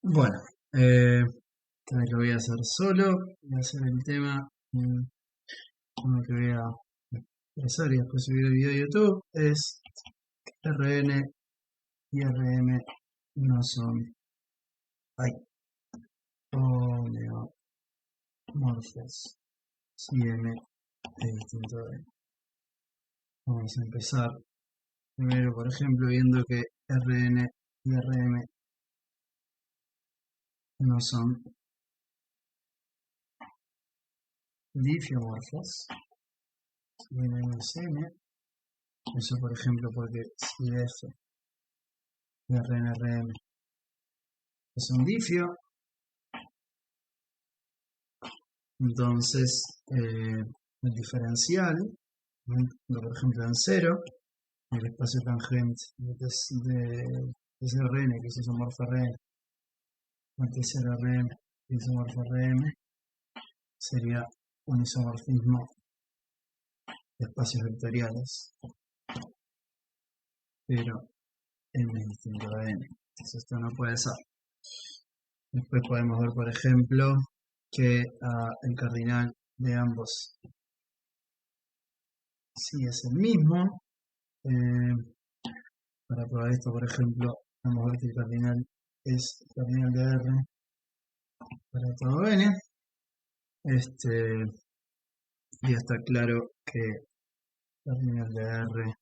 Bueno, esta vez lo voy a hacer solo. Voy a hacer el tema con el que voy a expresar y después subir el video a YouTube. Es Rn y Rm no son homeomorfos si m es distinto de n. Vamos a empezar primero, por ejemplo, viendo que Rn y Rm no son difiomorfos si m es n. Eso, por ejemplo, porque si f de Rn Rm es un difio, entonces el diferencial, por ejemplo en 0, el espacio tangente de Rn, que es isomorfo Rn, ante 0 Rm, que es isomorfo Rm, sería un isomorfismo de espacios vectoriales, pero m es distinto de n. Entonces esto no puede ser. Después podemos ver, por ejemplo, que el cardinal de ambos sí es el mismo. Para probar esto, por ejemplo, vamos a ver que el cardinal es el cardinal de R para todo n. Ya está claro que el cardinal de R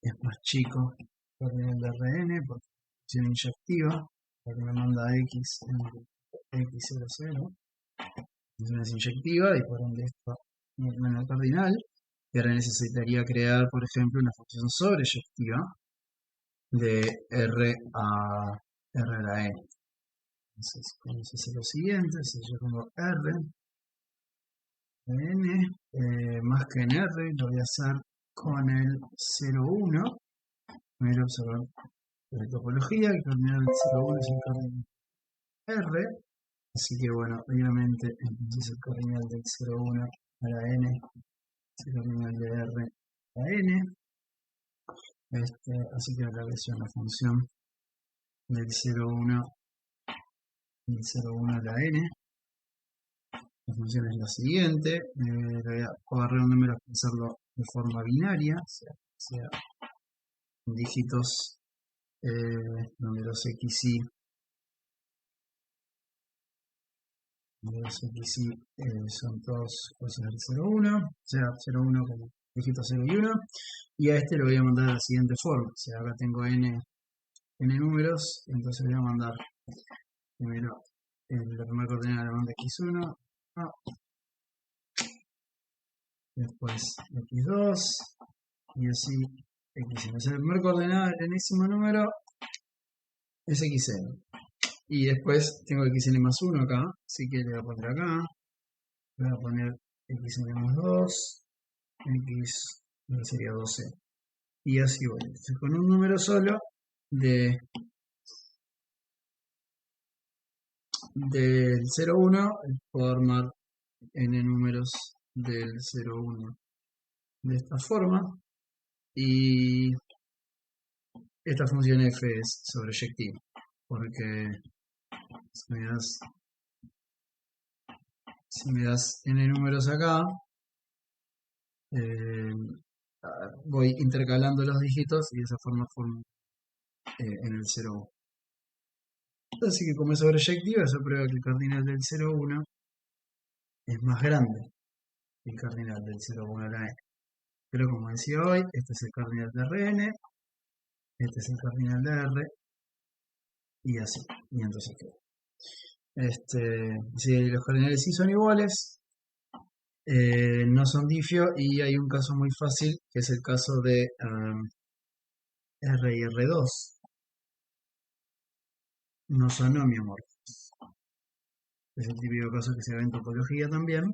es más chico que el cardinal de Rn porque es función inyectiva, la que me manda x en x00. Función es inyectiva y por ende esto no es menos cardinal. Y ahora necesitaría crear, por ejemplo, una función sobreyectiva de R a la n. Entonces, vamos a hacer lo siguiente: si yo pongo R, n, más que en R, lo voy a hacer con el 0,1. Voy a observar la topología, el cardinal del 0,1 es el cardinal R, así que bueno, obviamente entonces el cardinal del 0,1 a la n es el cardinal de R a n. Así que ahora es una función del 0,1 a la n. La función es la siguiente: voy a agarrar un número, expresarlo de forma binaria, o sea dígitos donde los xy son todos cosas del 0,1, o sea 0,1 como dígitos 0 y 1, y a este lo voy a mandar de la siguiente forma. O sea, acá tengo n números, entonces voy a mandar primero la primera coordenada la manda x1, después x2, y así xn. O sea, la primera coordenada del enésimo número es xn. Y después tengo xn más 1 acá, así que le voy a poner acá, le voy a poner xn más 2, x sería 12. Y así voy. Entonces, con un número solo del 0,1 puedo armar n números del 0,1 de esta forma. Y esta función f es sobreyectiva, porque si me das n números acá, voy intercalando los dígitos y de esa forma formo en el 0,1. Así que como es sobreyectiva, eso prueba que el cardinal del 0,1 es más grande que el cardinal del 0,1 a la n. Pero como decía hoy, este es el cardinal de Rn, este es el cardinal de R, y así. Y entonces queda. Si los cardinales sí son iguales, no son difio, y hay un caso muy fácil, que es el caso de R y R2. No son homeomorfos. Es el típico caso que se ve en topología también.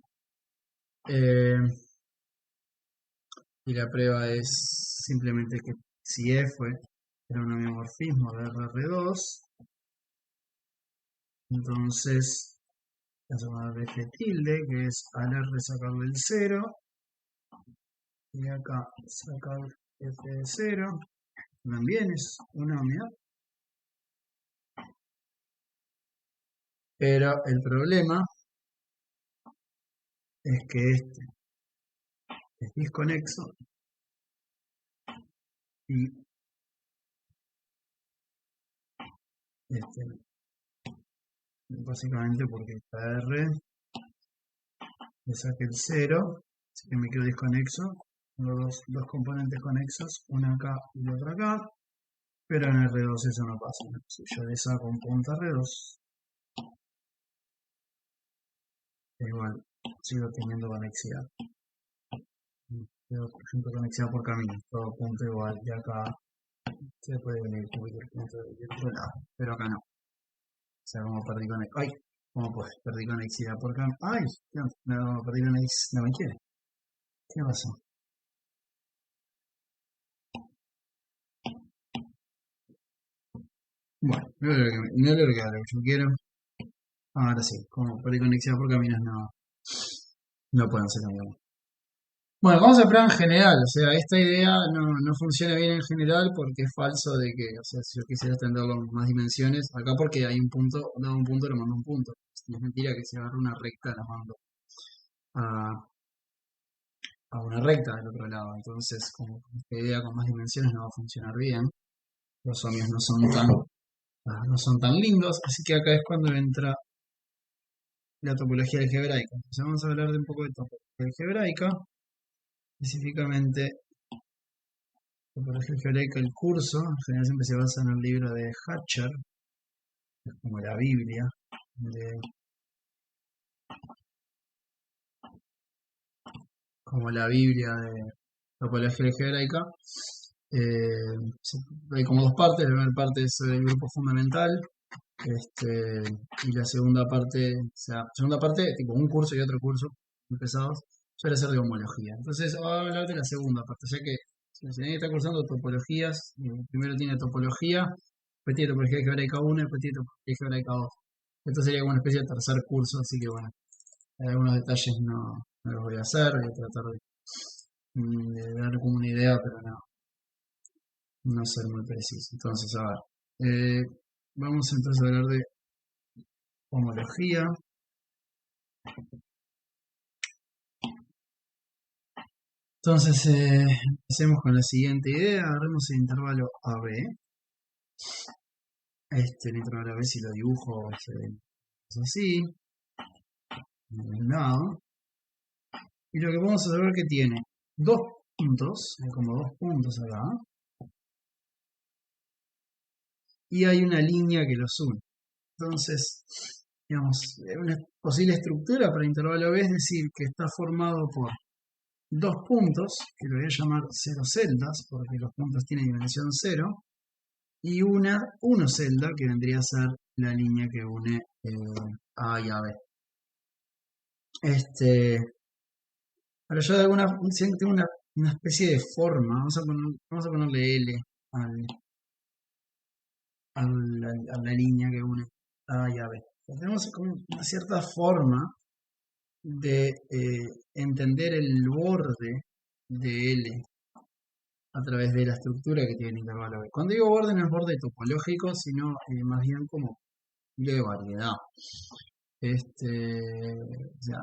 Y la prueba es simplemente que si F era un homeomorfismo de R2, entonces la suma de F tilde, que es al R sacarle el 0, y acá sacar F de 0, también es un homeo. Pero el problema es que este es disconexo y este no. Básicamente porque esta R le saqué el 0, así que me quedo disconexo. Tengo dos componentes conexos, una acá y la otra acá, pero en R2 eso no pasa. Si yo le saco un punto a R2, igual sigo teniendo conexidad. Sigo conexidad por camino, todo punto igual, y acá se puede venir cualquier punto del otro lado, pero acá no. O sea, como perdí conexidad. ¡Ay! ¿Cómo pues? Perdí conexidad por camino. ¡Ay! No, perdí conexidad. No me quiere. ¿Qué pasó? Bueno, no es lo que yo quiero. Ahora sí, como perdí conexidad por caminos no pueden ser cambiados. Bueno, vamos al plan general. O sea, esta idea no funciona bien en general porque es falso de que, o sea, si yo quisiera extenderlo a más dimensiones, acá porque hay un punto, dado un punto, lo mando un punto. Es mentira que si agarro una recta, la mando a, a una recta del otro lado. Entonces, como esta idea con más dimensiones no va a funcionar bien. Los ohmios no son tan lindos, así que acá es cuando entra la topología algebraica. Entonces vamos a hablar de un poco de topología algebraica, específicamente topología algebraica, el curso, en general siempre se basa en el libro de Hatcher, que es como la Biblia de, topología algebraica. Hay como dos partes, la primera parte es el grupo fundamental, y la segunda parte, o sea, segunda parte, tipo un curso y otro curso, muy pesados, suele ser de homología. Entonces, vamos a hablar de la segunda parte, ya que si alguien está cursando topologías, primero tiene topología, después tiene topología algebraica 1, después tiene topología algebraica 2. Esto sería como una especie de tercer curso, así que bueno, algunos detalles no los voy a hacer, voy a tratar de dar como una idea, pero no ser muy preciso. Entonces, a ver, vamos entonces a hablar de homología. Entonces, empecemos con la siguiente idea. Agarremos el intervalo AB. El intervalo AB, si lo dibujo, es así. De un lado. Y lo que podemos observar que tiene dos puntos, hay como dos puntos acá. Y hay una línea que los une. Entonces, digamos, una posible estructura para el intervalo B es decir que está formado por dos puntos, que lo voy a llamar cero celdas, porque los puntos tienen dimensión 0, y uno celda, que vendría a ser la línea que une A y a B. Pero yo de tengo una especie de forma, vamos a ponerle L a la línea que une A y a B. Tenemos como una cierta forma de entender el borde de L a través de la estructura que tiene el intervalo B. Cuando digo borde no es borde topológico, sino más bien como de variedad. O sea,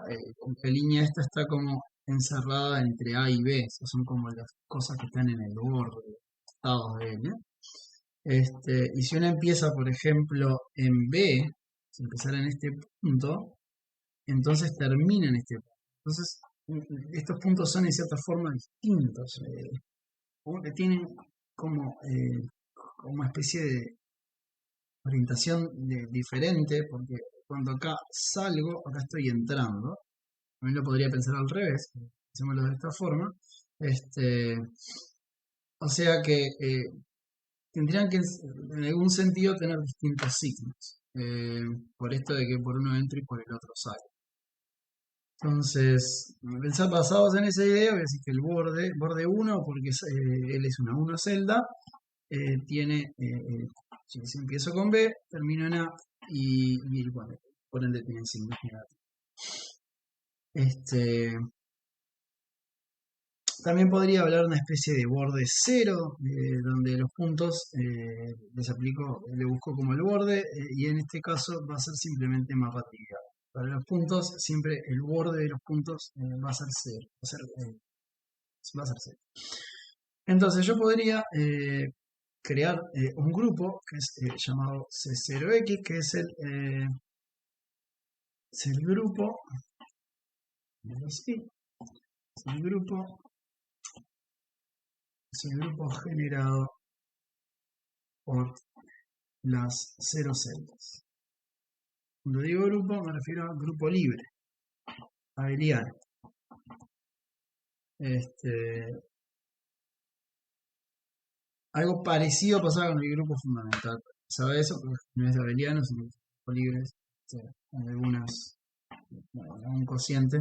la línea esta está como encerrada entre A y B, esas son como las cosas que están en el borde, estados de L. Y si uno empieza, por ejemplo, en B, si empezara en este punto, entonces termina en este punto. Entonces, estos puntos son en cierta forma distintos, que tienen como una especie de orientación diferente, porque cuando acá salgo, acá estoy entrando. También lo podría pensar al revés, hacémoslo de esta forma. O sea que tendrían que en algún sentido tener distintos signos. Por esto de que por uno entra y por el otro sale. Entonces, pensar basados en esa idea, voy a decir que el borde 1, porque él es una 1 celda, tiene, si empiezo con B, termino en A y bueno, por ende tiene signos negativos. También podría hablar de una especie de borde cero, donde los puntos les aplico, le busco como el borde, y en este caso va a ser simplemente mapa trivial. Para los puntos, siempre el borde de los puntos va a ser cero. Va a ser cero. Entonces yo podría crear un grupo que es llamado C0X, que es el grupo, así, es el grupo generado por las 0 celdas. Cuando digo grupo me refiero a grupo libre, abeliano. Algo parecido pasaba con el grupo fundamental. ¿Sabe eso? Porque no es de abeliano, sino de grupo libre. Algún cociente.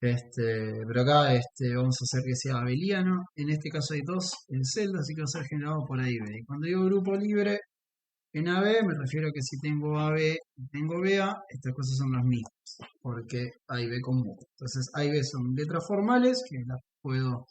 Pero acá vamos a hacer que sea abeliano. En este caso hay dos celdas, así que va a ser generado por A y B. Y cuando digo grupo libre en AB, me refiero a que si tengo AB y tengo BA, estas cosas son las mismas, porque A y B común. Entonces A y B son letras formales, que las puedo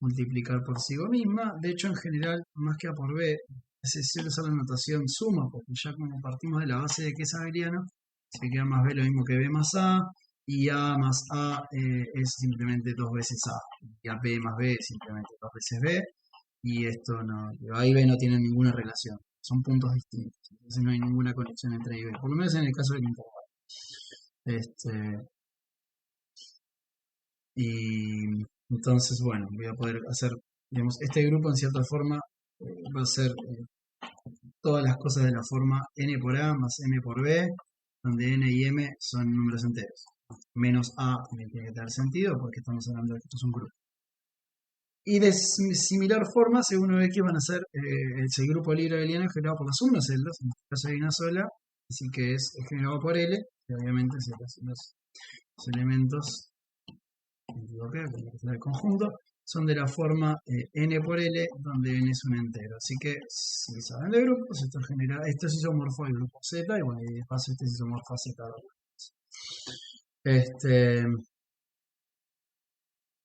multiplicar por sí misma. De hecho, en general, más que A por B, se suele usar la notación suma, porque ya como partimos de la base de que es abeliano, se queda más B lo mismo que B más A, y A más A es simplemente dos veces A, y A B más B es simplemente dos veces B, y esto no, A y B no tienen ninguna relación, son puntos distintos, entonces no hay ninguna conexión entre A y B, por lo menos en el caso del intervalo. Y entonces, bueno, voy a poder hacer, digamos, este grupo en cierta forma va a ser todas las cosas de la forma n por a más n por b, donde n y m son números enteros. Menos a tiene que tener sentido porque estamos hablando de que esto es un grupo. Y de similar forma, según ve que van a ser el grupo libre abeliano generado por las 1 celdas, en este caso hay una sola, así que es generado por L, que obviamente los elementos el conjunto son de la forma n por L, donde n es un entero. Así que si saben de grupos, esto es isomorfo del grupo Z, y bueno, y de paso este es isomorfo a Z.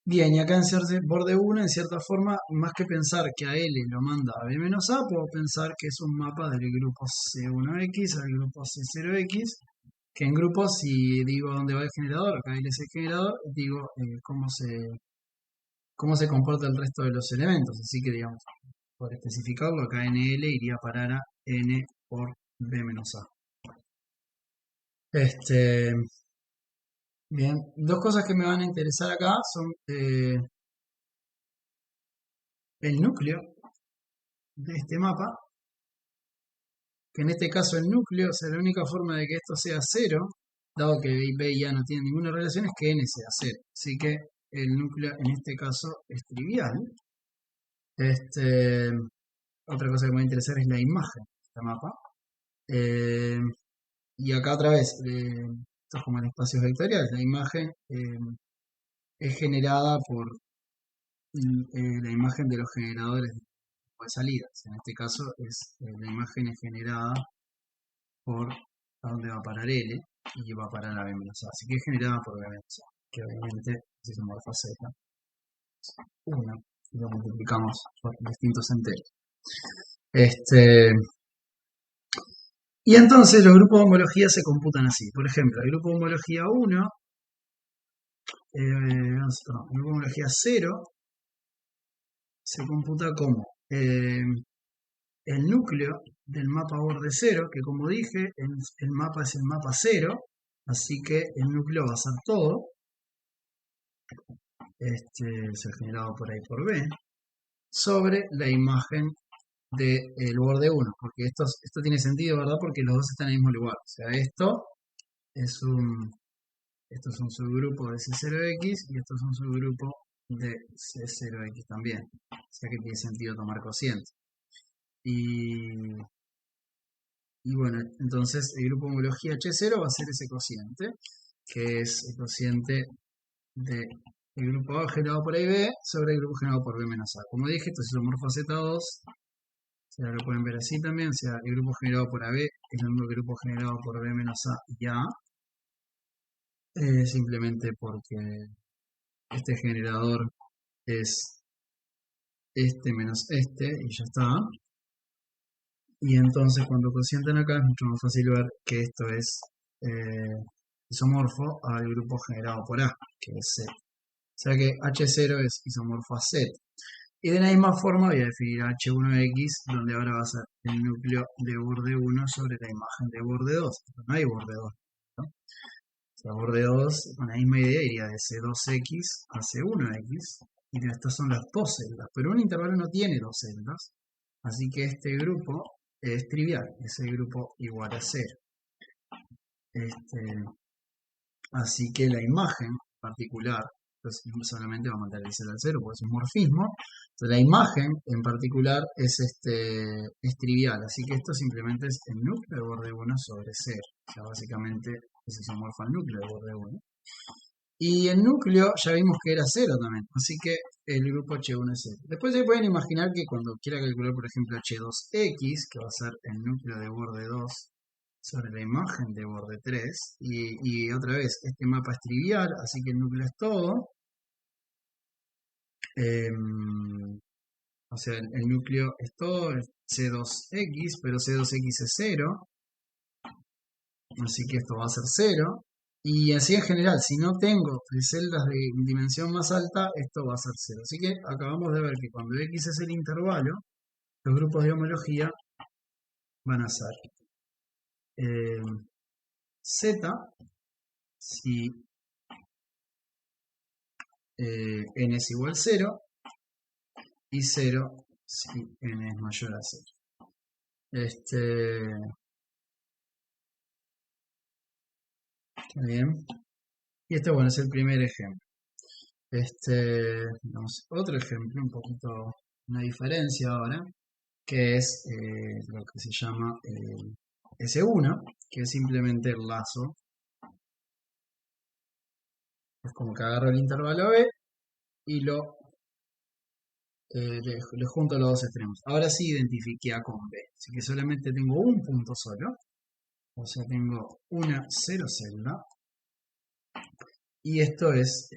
Bien, y acá en borde 1, en cierta forma, más que pensar que a L lo manda a B menos A, puedo pensar que es un mapa del grupo C1X al grupo C0X, que en grupos, si digo dónde va el generador, acá L es el generador, digo cómo se comporta el resto de los elementos. Así que, digamos, por especificarlo, acá NL iría a parar a N por B menos A. Bien, dos cosas que me van a interesar acá son el núcleo de este mapa, que en este caso el núcleo, o sea, la única forma de que esto sea cero, dado que B y A no tienen ninguna relación, es que N sea cero. Así que el núcleo en este caso es trivial. Otra cosa que me va a interesar es la imagen de este mapa. Y acá otra vez, esto es como en espacios vectoriales, la imagen es generada por la imagen de los generadores de salidas. En este caso la imagen es generada por a dónde va a parar L y va a parar a B menos A. Así que es generada por B menos A, que obviamente es isomorfo a Z. 1 y lo multiplicamos por distintos enteros. Y entonces los grupos de homología se computan así. Por ejemplo, el grupo de homología 1, el grupo de homología 0, se computa como el núcleo del mapa borde 0, que como dije, el mapa es el mapa 0, así que el núcleo va a ser todo, es generado por A y por B, sobre la imagen del borde 1, porque esto tiene sentido, ¿verdad? Porque los dos están en el mismo lugar. O sea, esto es un subgrupo de C0X y esto es un subgrupo de C0X también. O sea que tiene sentido tomar cociente. Y bueno, entonces el grupo de homología H0 va a ser ese cociente, que es el cociente del grupo A generado por A y B sobre el grupo generado por B menos A. Como dije, esto es isomorfo a Z2. O sea, lo pueden ver así también. O sea, el grupo generado por AB es el mismo grupo generado por B menos A y A. Simplemente porque este generador es este menos este y ya está. Y entonces cuando cocientan acá es mucho más fácil ver que esto es isomorfo al grupo generado por A, que es Z. O sea que H0 es isomorfo a Z. Y de la misma forma voy a definir H1X, donde ahora va a ser el núcleo de borde 1 sobre la imagen de borde 2. Pero no hay borde 2, ¿no? O sea, borde 2, con la misma idea, iría de C2X a C1X. Y estas son las dos celdas. Pero un intervalo no tiene dos celdas. Así que este grupo es trivial. Es el grupo igual a 0. Así que la imagen particular, pues solamente va a materializar al 0 porque es un morfismo. Entonces, la imagen en particular es trivial, así que esto simplemente es el núcleo de borde 1 sobre 0. O sea, básicamente es isomorfo al núcleo de borde 1. Y el núcleo ya vimos que era 0 también, así que el grupo H1 es 0. Después se pueden imaginar que cuando quiera calcular, por ejemplo, H2X, que va a ser el núcleo de borde 2 sobre la imagen de borde 3, y otra vez, este mapa es trivial, así que el núcleo es todo. O sea, el núcleo es todo, es C2X, pero C2X es 0, así que esto va a ser 0. Y así en general, si no tengo celdas de dimensión más alta, esto va a ser 0. Así que acabamos de ver que cuando X es el intervalo, los grupos de homología van a ser Z, si n es igual a 0, y 0 si n es mayor a 0. Está bien. Y este, bueno, es el primer ejemplo. Vamos, otro ejemplo, un poquito, una diferencia ahora, que es lo que se llama S1, que es simplemente el lazo. Es como que agarro el intervalo B y le junto los dos extremos. Ahora sí identifiqué A con B, así que solamente tengo un punto solo. O sea, tengo una 0 celda. Y esto es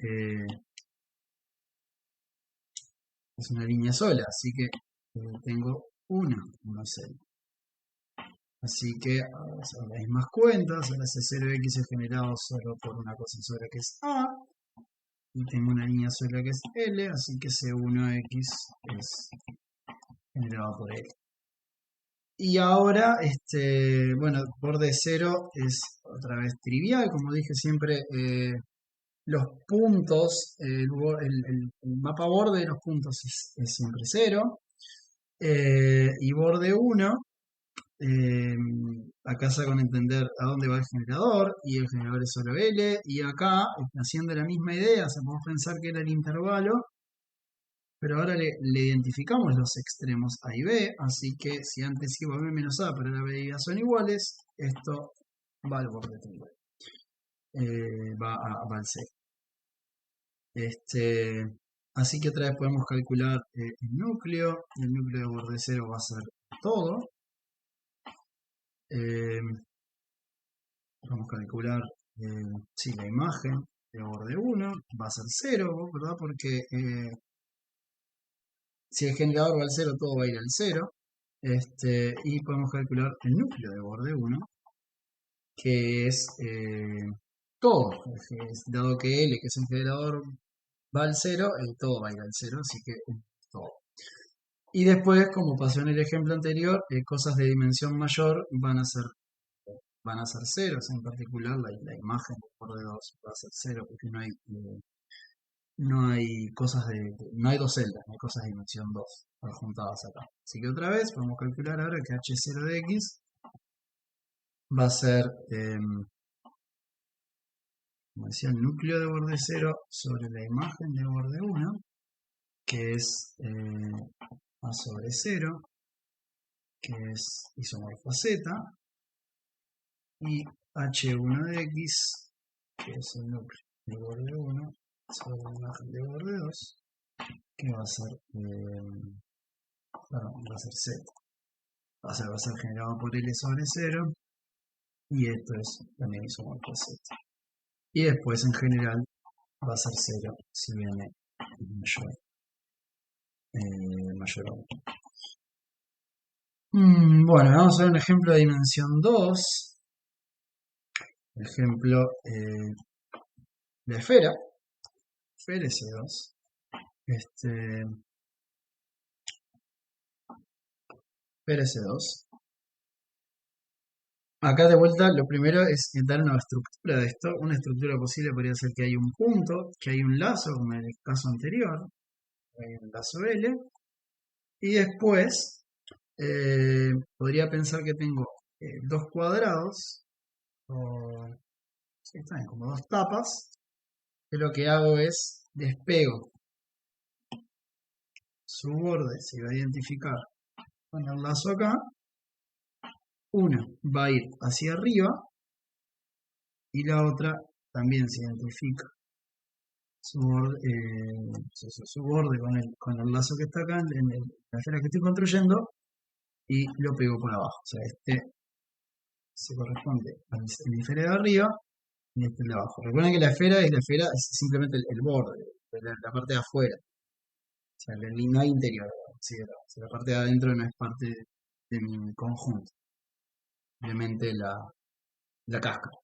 una línea sola, así que tengo una celda. Así que ahora hacer las mismas cuentas. Ahora ese 0x es generado solo por una cosa sola que es A. Y tengo una línea sola que es L, así que C1x es generado por L. Y ahora, bueno, borde 0 es otra vez trivial, como dije siempre, los puntos, el mapa borde de los puntos es siempre 0. Y borde 1, acá se con entender a dónde va el generador, y el generador es solo L, y acá, haciendo la misma idea, se puede pensar que era el intervalo, pero ahora le identificamos los extremos A y B, así que si antes iba B menos A, pero ahora B y A son iguales, esto va al borde trivial, va al 0. Así que otra vez podemos calcular el núcleo de borde 0 va a ser todo. Vamos a calcular si la imagen de borde 1 va a ser 0, ¿verdad? Porque si el generador va al 0, todo va a ir al 0. Y podemos calcular el núcleo de borde 1, que es todo. Dado que L, que es el generador, va al 0, todo va a ir al 0, así que todo. Y después, como pasó en el ejemplo anterior, cosas de dimensión mayor van a ser ceros, en particular la imagen de borde 2 va a ser 0 porque no hay cosas no hay dos celdas, no hay cosas de dimensión 2 juntadas acá. Así que otra vez podemos calcular ahora que H0 de X va a ser, como decía, el núcleo de borde 0 sobre la imagen de borde 1, que es A sobre 0, que es isomorfo a Z, y H1 de X, que es el núcleo de borde 1 sobre la imagen de borde 2, que va a ser, va a ser Z. Va a ser generado por L sobre 0, y esto es también isomorfo a Z. Y después en general va a ser 0 si viene mayor mayor a 1. Bueno, vamos a ver un ejemplo de dimensión 2. Ejemplo de esfera S2. Esfera S2. Acá de vuelta lo primero es dar una estructura de esto. Una estructura posible podría ser que hay un punto, que hay un lazo, como en el caso anterior, hay un lazo L, y después podría pensar que tengo dos cuadrados, o sí, están como dos tapas, que lo que hago es despego su borde, se va a identificar con el lazo acá, una va a ir hacia arriba y la otra también se identifica su borde con el lazo que está acá en la esfera que estoy construyendo y lo pego por abajo. O sea, este se corresponde al hemisferio de arriba y este el de abajo. Recuerden que la esfera es simplemente el borde, la parte de afuera. O sea, no hay interior. ¿Sí? O sea, la parte de adentro no es parte de mi conjunto. Simplemente la cáscara.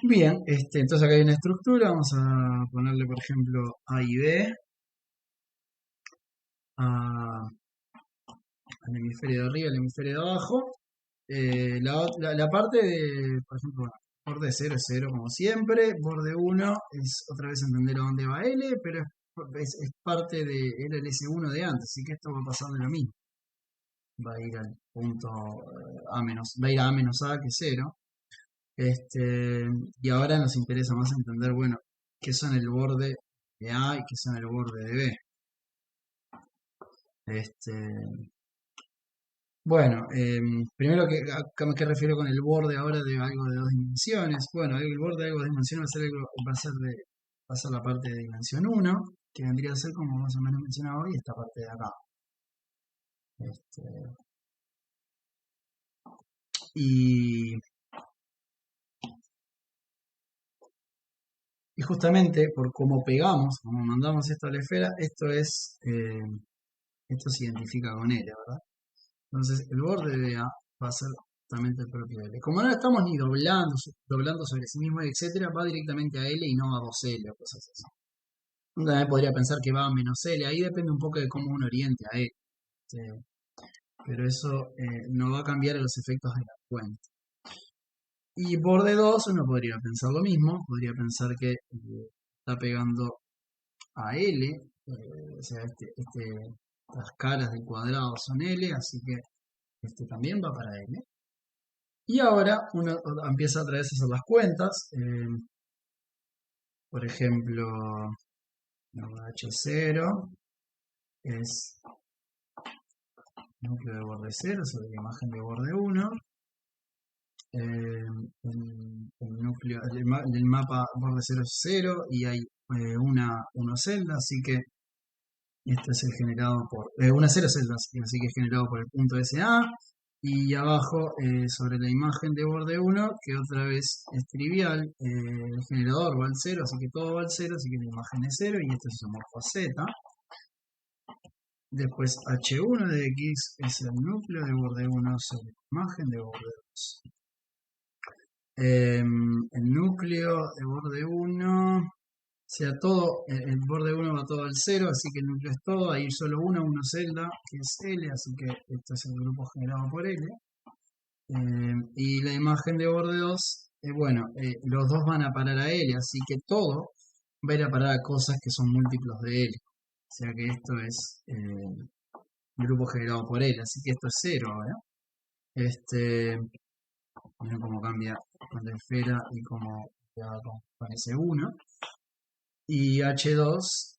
Bien, entonces acá hay una estructura. Vamos a ponerle, por ejemplo, A y B. Al hemisferio de arriba, al hemisferio de abajo. La parte de, por ejemplo, borde 0 es 0 como siempre, borde 1 es otra vez entender a dónde va L, pero es parte de L, el S1 de antes, así que esto va a pasar de lo mismo. Va a ir al punto A menos, va a ir a menos A que 0. Y ahora nos interesa más entender, bueno, qué son el borde de A y qué son el borde de B. Bueno, primero, ¿qué refiero con el borde ahora de algo de dos dimensiones? Bueno, el borde de algo de dos dimensiones va a ser la parte de dimensión 1, que vendría a ser como más o menos mencionado hoy, esta parte de acá. Este, y, y justamente por cómo pegamos, como mandamos esto a la esfera, esto se identifica con L, ¿verdad? Entonces el borde de A va a ser justamente el propio L. Como no estamos ni doblando sobre sí mismo, etcétera, va directamente a L y no a 2L o cosas así. Uno también podría pensar que va a menos L, ahí depende un poco de cómo uno oriente a L. ¿Sí? Pero eso no va a cambiar los efectos de la cuenta. Y borde 2 uno podría pensar lo mismo, podría pensar que está pegando a L, o sea, las caras del cuadrado son L, así que este también va para L. Y ahora uno empieza otra vez a hacer las cuentas. Por ejemplo, H0 es núcleo de borde 0 sobre la imagen de borde 1. El mapa borde 0 es 0 y hay una celda, así que este es el generado por una 0 celda, así que es generado por el punto SA. Y abajo, sobre la imagen de borde 1, que otra vez es trivial, el generador va al 0, así que todo va al 0, así que la imagen es 0 y esto es isomorfo a Z. Después H1 de X es el núcleo de borde 1 sobre la imagen de borde 2. El núcleo de borde 1, o sea, todo, el borde 1 va todo al 0, así que el núcleo es todo, hay solo una celda, que es L, así que este es el grupo generado por L. Y la imagen de borde 2, bueno, los dos van a parar a L, así que todo va a ir a parar a cosas que son múltiplos de L. O sea que esto es grupo generado por L, así que esto es 0 ahora. Miren cómo cambia con la esfera y cómo queda con ese 1. Y H2,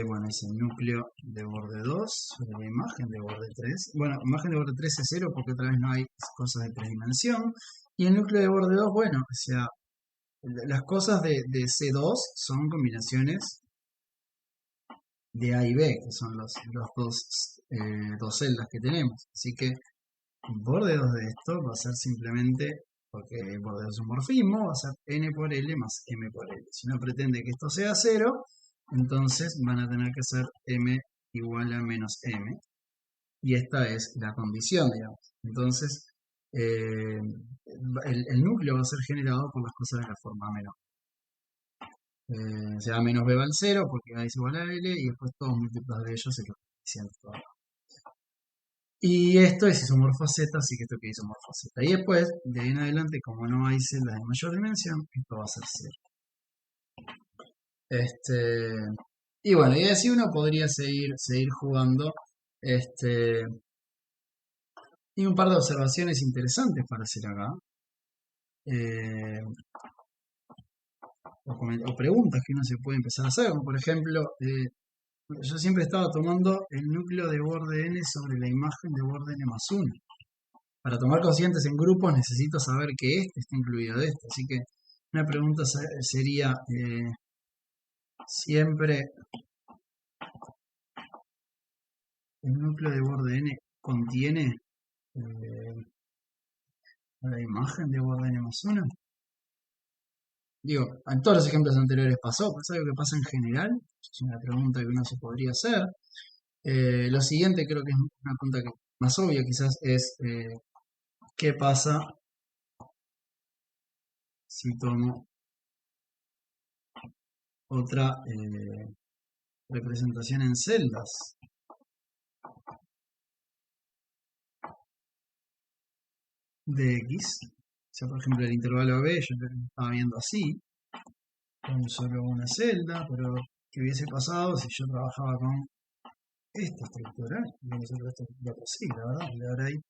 bueno, es el núcleo de borde 2 sobre la imagen de borde 3. Bueno, imagen de borde 3 es 0 porque otra vez no hay cosas de 3 dimensión. Y el núcleo de borde 2, bueno, o sea, las cosas de C2 son combinaciones de A y B, que son los dos celdas que tenemos. Así que el borde 2 de esto va a ser simplemente, porque el borde 2 es un morfismo, va a ser n por L más m por L. Si uno pretende que esto sea 0, entonces van a tener que ser m igual a menos m. Y esta es la condición, digamos. Entonces, el núcleo va a ser generado por las cosas de la forma menor. Se da menos b va al 0 porque a es igual a L y después todos múltiplos de ellos es lo coeficiente todo. Y esto es isomorfo Z, así que esto que es isomorfo Z. Y después, de ahí en adelante, como no hay celdas de mayor dimensión, esto va a ser 0. Y bueno, y así uno podría seguir jugando. Y un par de observaciones interesantes para hacer acá. Eh, o preguntas que uno se puede empezar a hacer. Como por ejemplo, yo siempre estaba tomando el núcleo de borde n sobre la imagen de borde n más 1. Para tomar cocientes en grupos necesito saber que este está incluido de este. Así que una pregunta sería, siempre el núcleo de borde n contiene la imagen de borde n más 1. Digo, en todos los ejemplos anteriores pasó, pero es algo que pasa en general. Es una pregunta que uno se podría hacer. Lo siguiente creo que es una pregunta que más obvia quizás es ¿qué pasa si tomo otra representación en celdas? De X. O sea, por ejemplo, el intervalo B yo lo estaba viendo así, con solo una celda, pero ¿qué hubiese pasado si yo trabajaba con esta estructura? Y nosotros esto lo posible, ¿verdad? Y ahora hay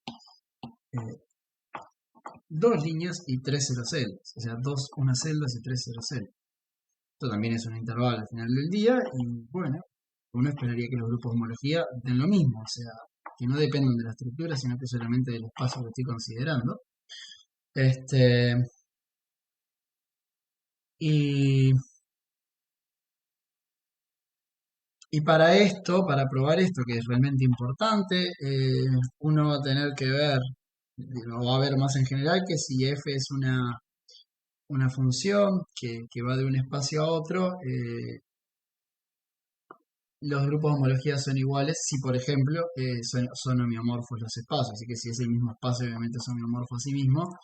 dos líneas y tres ceros. O sea, unas celdas y tres ceros. Esto también es un intervalo al final del día y bueno, uno esperaría que los grupos de homología den lo mismo, o sea, que no dependan de la estructura, sino que solamente del espacio que estoy considerando. Y, y para esto, para probar esto, que es realmente importante, uno va a tener que ver, lo va a ver más en general, que si f es una función que va de un espacio a otro, los grupos de homología son iguales si, por ejemplo, son homeomorfos los espacios. Así que si es el mismo espacio, obviamente son homeomorfos a sí mismo.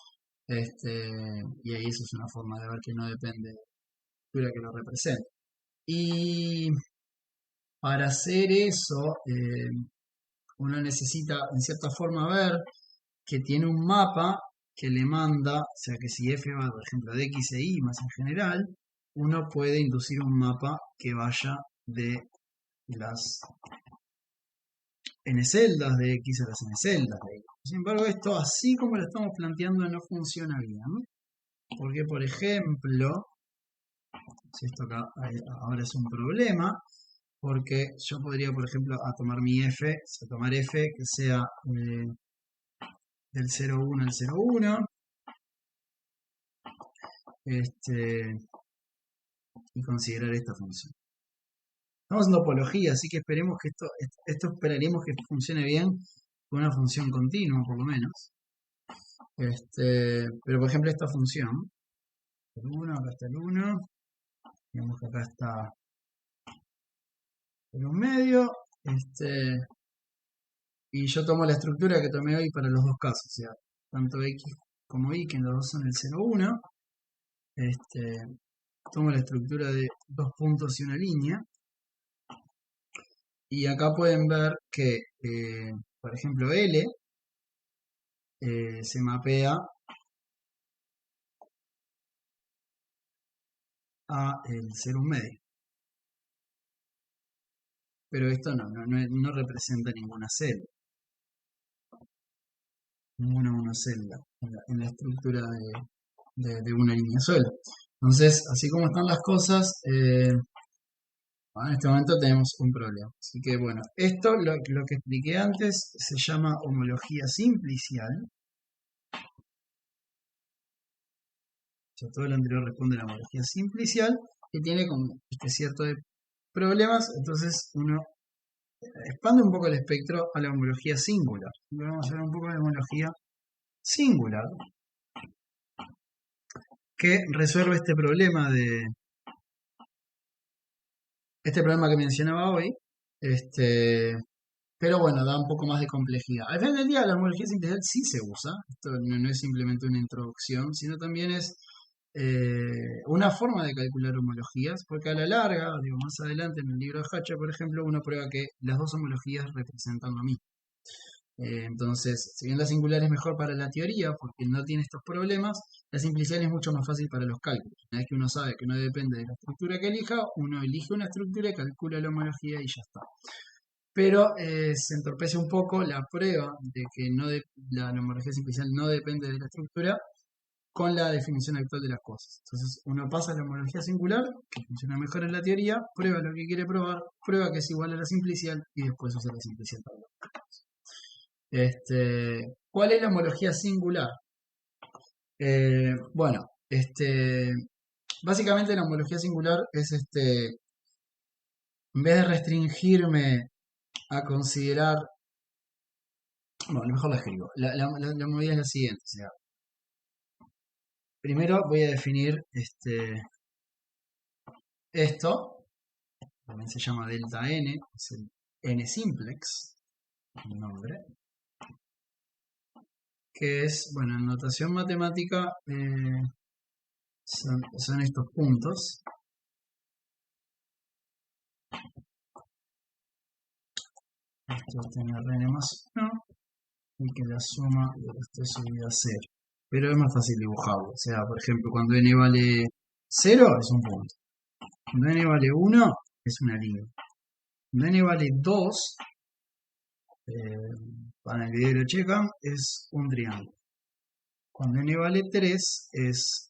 Y ahí eso es una forma de ver que no depende de la estructura que lo represente. Y para hacer eso, uno necesita, en cierta forma, ver que tiene un mapa que le manda, o sea que si f va, por ejemplo, de x e y más en general, uno puede inducir un mapa que vaya de las n celdas de x a las n celdas de y. Sin embargo, esto así como lo estamos planteando no funciona bien. Porque, por ejemplo, si esto acá ahora es un problema, porque yo podría, por ejemplo, tomar mi f, tomar f que sea del 0,1 al 0,1, y considerar esta función. Estamos en topología, así que esperemos que esto esperaríamos que funcione bien con una función continua, por lo menos. Pero por ejemplo esta función, el 1, acá está el 1, digamos que acá está el 1 medio, y yo tomo la estructura que tomé hoy para los dos casos, o sea, tanto x como y, que los dos son el 0,1, tomo la estructura de dos puntos y una línea, y acá pueden ver que, por ejemplo, L se mapea a el 0,1 medio. Pero esto no representa ninguna celda. Ninguna celda en la estructura de una línea sola. Entonces, así como están las cosas, en este momento tenemos un problema. Así que bueno, esto, lo que expliqué antes, se llama homología simplicial. O sea, todo lo anterior responde a la homología simplicial, que tiene como este cierto de problemas. Entonces uno expande un poco el espectro a la homología singular. Vamos a ver un poco de homología singular, que resuelve este problema este problema que mencionaba hoy, este, pero bueno, da un poco más de complejidad. Al final del día, la homología simplicial sí se usa. Esto no es simplemente una introducción, sino también es una forma de calcular homologías, porque a la larga, digo, más adelante en el libro de Hatcher, por ejemplo, uno prueba que las dos homologías representan lo mismo. Entonces, si bien la singular es mejor para la teoría, porque no tiene estos problemas, la simplicidad es mucho más fácil para los cálculos. Una vez que uno sabe que no depende de la estructura que elija, uno elige una estructura, calcula la homología y ya está. Pero se entorpece un poco la prueba de que la homología simplicial no depende de la estructura con la definición actual de las cosas. Entonces, uno pasa a la homología singular, que funciona mejor en la teoría, prueba lo que quiere probar, prueba que es igual a la simplicial y después usa la simplicial para ¿cuál es la homología singular? Bueno, básicamente la homología singular es en vez de restringirme a considerar, bueno, a lo mejor la escribo. La movida es la siguiente, o sea, primero voy a definir esto, también se llama delta n, es el n simplex, el nombre, que es, bueno, en notación matemática son estos puntos. Esto tiene Rn más 1 y que la suma de esto subida a 0. Pero es más fácil dibujarlo. O sea, por ejemplo, cuando n vale 0 es un punto. Cuando n vale 1 es una línea. Cuando n vale 2, para el video lo checan, es un triángulo. Cuando n vale 3 es...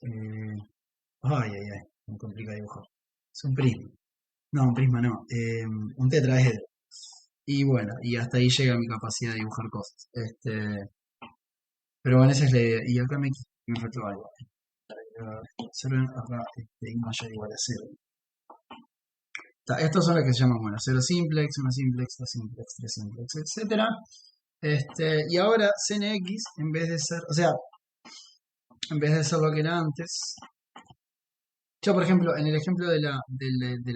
ay, me complica dibujar. Es un prisma. No, un prisma no. Un tetraedro. Y bueno, y hasta ahí llega mi capacidad de dibujar cosas. Pero bueno, esa es la idea. Y acá me faltó algo. Observen acá, y mayor o igual a 0. Estos son los que se llaman, bueno, 0 simplex, 1 simplex, 2 simplex, 3 simplex, etcétera. Y ahora CNX, en vez de ser, o sea, en vez de ser lo que era antes, yo por ejemplo, en el ejemplo de la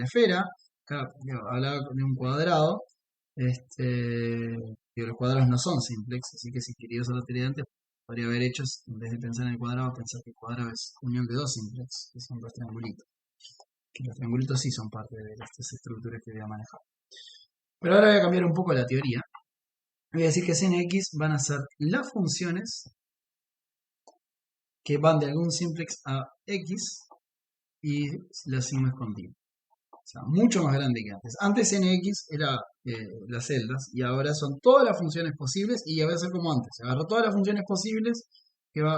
esfera, acá hablaba de un cuadrado, los cuadrados no son simplex, así que si quería usar la teoría de antes, podría haber hecho, en vez de pensar en el cuadrado, pensar que el cuadrado es unión de dos simplex, que son dos triangulitos. Que los triangulitos sí son parte de estas estructuras que voy a manejar. Pero ahora voy a cambiar un poco la teoría. Voy a decir que CNX van a ser las funciones que van de algún simplex a X y la sigma es continua. O sea, mucho más grande que antes. Antes NX era las celdas y ahora son todas las funciones posibles y ya va a ser como antes. Agarro todas las funciones posibles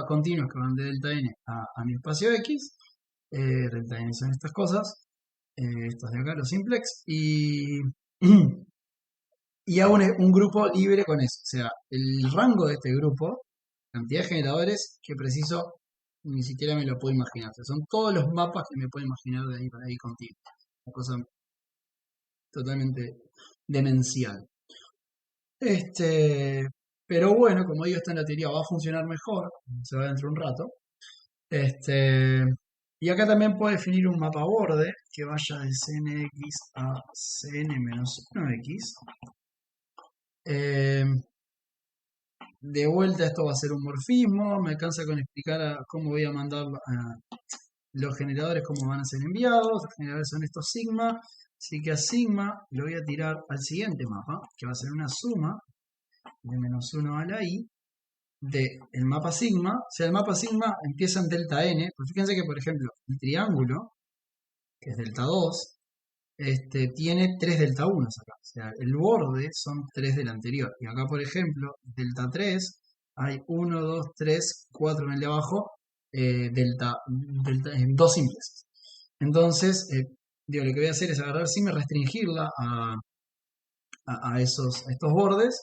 continuas que van de delta n a mi espacio X. Delta n son estas cosas. Estos de acá, los simplex. Y, y hago un grupo libre con eso. O sea, el rango de este grupo, cantidad de generadores que preciso, ni siquiera me lo puedo imaginar. O sea, son todos los mapas que me puedo imaginar de ahí para ahí contigo. Una cosa totalmente demencial. Pero bueno, como digo, esto en la teoría va a funcionar mejor, se va dentro de un rato. Y acá también puedo definir un mapa borde que vaya de Cnx a Cn-1x. De vuelta esto va a ser un morfismo, me alcanza con explicar cómo voy a mandar los generadores, cómo van a ser enviados. Los generadores son estos sigma, así que a sigma lo voy a tirar al siguiente mapa, que va a ser una suma de menos 1 a la i del mapa sigma. O sea, el mapa sigma empieza en delta n, pues fíjense que por ejemplo el triángulo, que es delta 2, tiene 3 delta 1 acá. O sea, el borde son 3 del anterior. Y acá, por ejemplo, delta 3, hay 1, 2, 3, 4 en el de abajo, en 2 simples. Entonces, lo que voy a hacer es agarrar sigma y restringirla a estos bordes.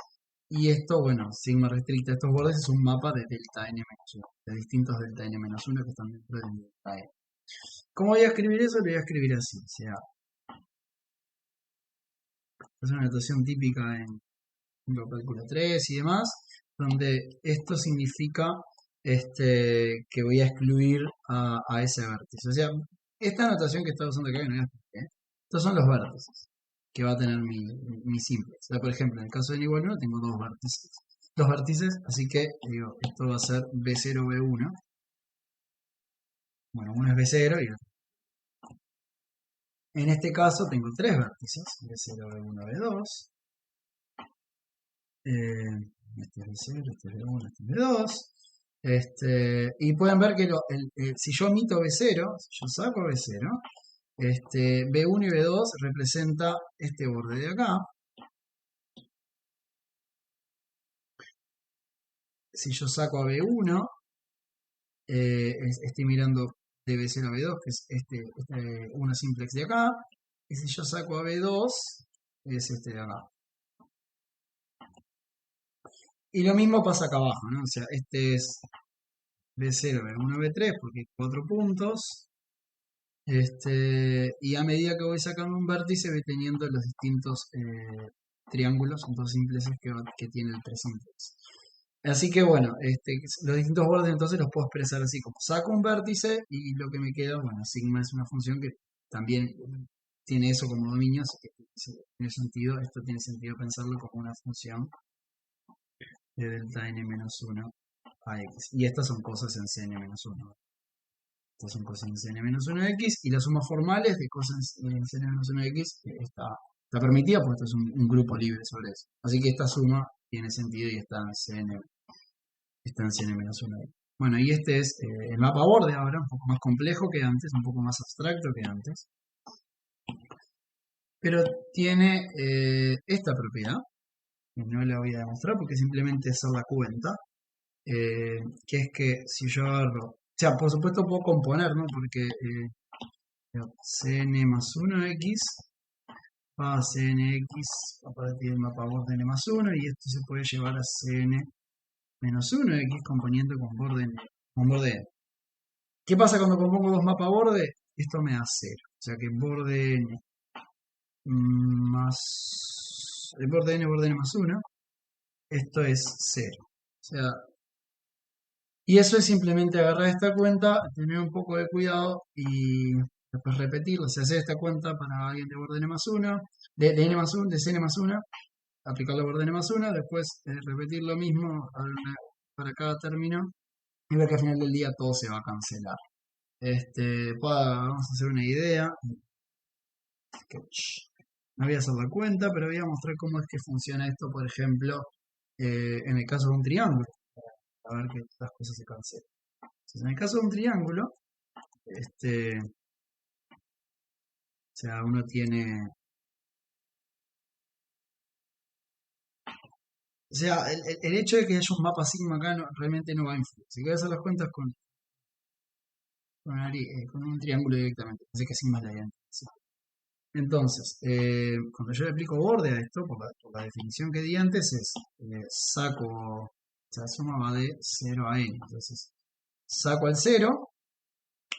Y esto, bueno, sigma restricta a estos bordes es un mapa de delta n-1, de distintos delta n-1 que están dentro del delta n. ¿Cómo voy a escribir eso? Lo voy a escribir así. O sea, es una notación típica en cálculo 3 y demás, donde esto significa que voy a excluir a ese vértice. O sea, esta notación que está usando acá, que no voy a explicar, Estos son los vértices que va a tener mi simple. O sea, por ejemplo, en el caso de n igual 1 tengo dos vértices, así que digo, esto va a ser B0, B1. Bueno, uno es B0 y otro. En este caso tengo tres vértices, B0, B1, B2. Este es B0, este es B1, este es B2. Y pueden ver que si yo omito B0, si yo saco B0, B1 y B2 representa este borde de acá. Si yo saco a B1, estoy mirando de B0 a B2, que es este uno simplex de acá. Y si yo saco a B2, es este de acá. Y lo mismo pasa acá abajo, ¿no? O sea, este es B0, B1, B3, porque hay 4 puntos. Y a medida que voy sacando un vértice, voy teniendo los distintos triángulos, dos simpleces que tiene el 3 simplex. Así que bueno, los distintos bordes entonces los puedo expresar así, como saco un vértice y lo que me queda, bueno, sigma es una función que también tiene eso como dominio, así que tiene sentido, esto tiene sentido pensarlo como una función de delta n-1 a x. Y estas son cosas en Cn-1. Estas son cosas en Cn-1x y las sumas formales de cosas en Cn-1x está permitida porque esto es un grupo libre sobre eso. Así que esta suma tiene sentido y está en Cn-1x. Bueno, y este es el mapa borde ahora, un poco más complejo que antes, un poco más abstracto que antes. Pero tiene esta propiedad, que no la voy a demostrar porque simplemente es hacer la cuenta, que es que si yo agarro, o sea, por supuesto puedo componer, ¿no? Porque Cn más 1x va a Cnx a partir del mapa borde n más 1 y esto se puede llevar a Cn menos 1x componiendo con borde n. ¿Qué pasa cuando compongo dos mapas borde? Esto me da 0. O sea que borde n más el borde n más 1, esto es 0. O sea, y eso es simplemente agarrar esta cuenta, tener un poco de cuidado y después repetirlo. O sea, hacer esta cuenta para alguien de borde n más 1, de n más 1, de cn más 1, aplicarlo a borde n más 1, después repetir lo mismo para cada término y ver que al final del día todo se va a cancelar. Vamos a hacer una idea. No voy a hacer la cuenta, pero voy a mostrar cómo es que funciona esto, por ejemplo, en el caso de un triángulo, para ver que las cosas se cancelan. Entonces, en el caso de un triángulo, o sea, uno tiene... O sea, el hecho de que haya un mapa sigma acá realmente no va a influir. Si quieres hacer las cuentas con un triángulo directamente, así que sigma es la identidad. Entonces, cuando yo le aplico borde a esto, por la definición que di antes, es saco, o sea, suma va de 0 a n. Entonces, saco al 0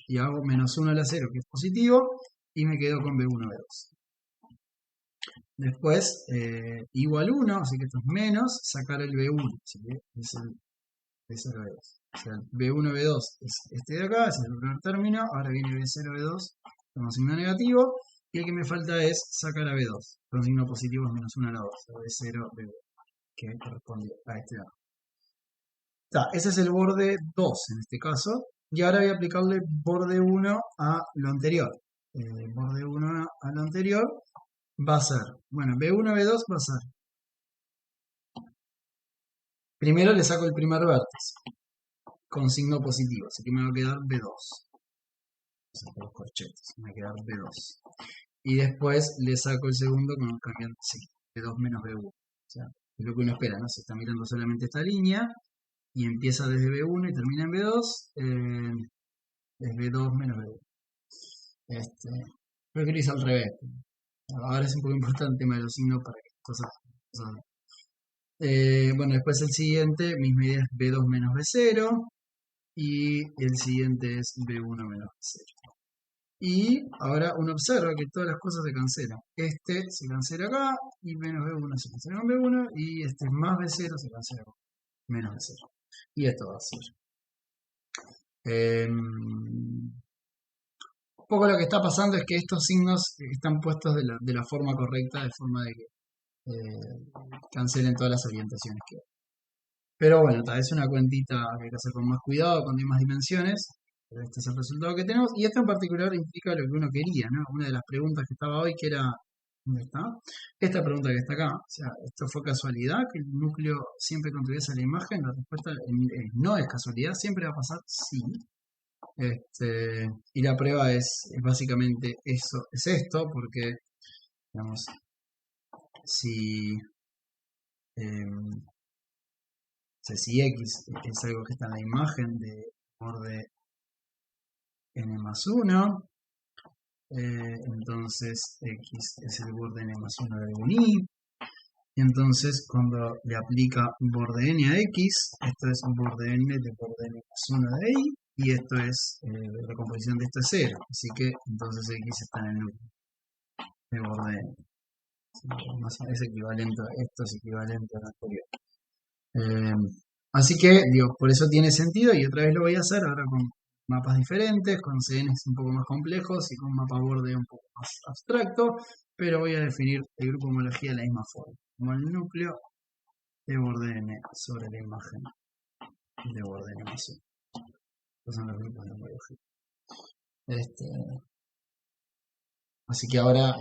y hago menos 1 a la 0, que es positivo, y me quedo con B1, B2. Después, igual 1, así que esto es menos, sacar el B1, así que es el B0, B2. O sea, el B1, B2 es este de acá, ese es el primer término, ahora viene B0, B2 con signo negativo, y el que me falta es sacar a B2, con signo positivo es menos 1 a la 2, B0, B2, que corresponde a este de acá. Ese es el borde 2 en este caso, y ahora voy a aplicarle borde 1 a lo anterior. Borde 1 a lo anterior va a ser, bueno, B1, B2 va a ser, primero le saco el primer vértice, con signo positivo, así que me va a quedar B2. Saco los corchetes, me va a quedar B2. Y después le saco el segundo con cambiando signo, B2 menos B1. O sea, es lo que uno espera, ¿no? Se está mirando solamente esta línea y empieza desde B1 y termina en B2, es B2 menos B1. Creo que lo hice al revés. Ahora es un poco importante el tema de los signos para que cosas. Bueno, después el siguiente, misma idea es B2 menos B0 y el siguiente es B1 menos B0. Y ahora uno observa que todas las cosas se cancelan. Este se cancela acá y menos B1 se cancela con B1 y este más B0 se cancela con menos B0. Y esto va a ser. Un poco lo que está pasando es que estos signos están puestos de la forma correcta, de forma de que cancelen todas las orientaciones que hay. Pero bueno, tal vez una cuentita que hay que hacer con más cuidado, con más dimensiones. Pero este es el resultado que tenemos. Y esto en particular implica lo que uno quería, ¿no? Una de las preguntas que estaba hoy, que era, ¿dónde está? Esta pregunta que está acá. O sea, ¿esto fue casualidad? ¿Que el núcleo siempre contribuyese a la imagen? La respuesta no es casualidad, siempre va a pasar sí. Y la prueba es básicamente eso, es esto, porque, digamos, si, em, si X es algo que está en la imagen de borde n más 1, entonces X es el borde n más 1 de un I, y entonces cuando le aplica borde n a X, esto es un borde n de borde n más 1 de I, y esto es, la composición de esto es 0, así que entonces X está en el núcleo de borde n. Es equivalente, esto es equivalente al anterior. Así que, digo, por eso tiene sentido y otra vez lo voy a hacer ahora con mapas diferentes, con CNs un poco más complejos y con un mapa borde un poco más abstracto, pero voy a definir el grupo de homología de la misma forma, como el núcleo de borde n sobre la imagen de borde n más 1. Estos son los grupos de homología. Así que ahora,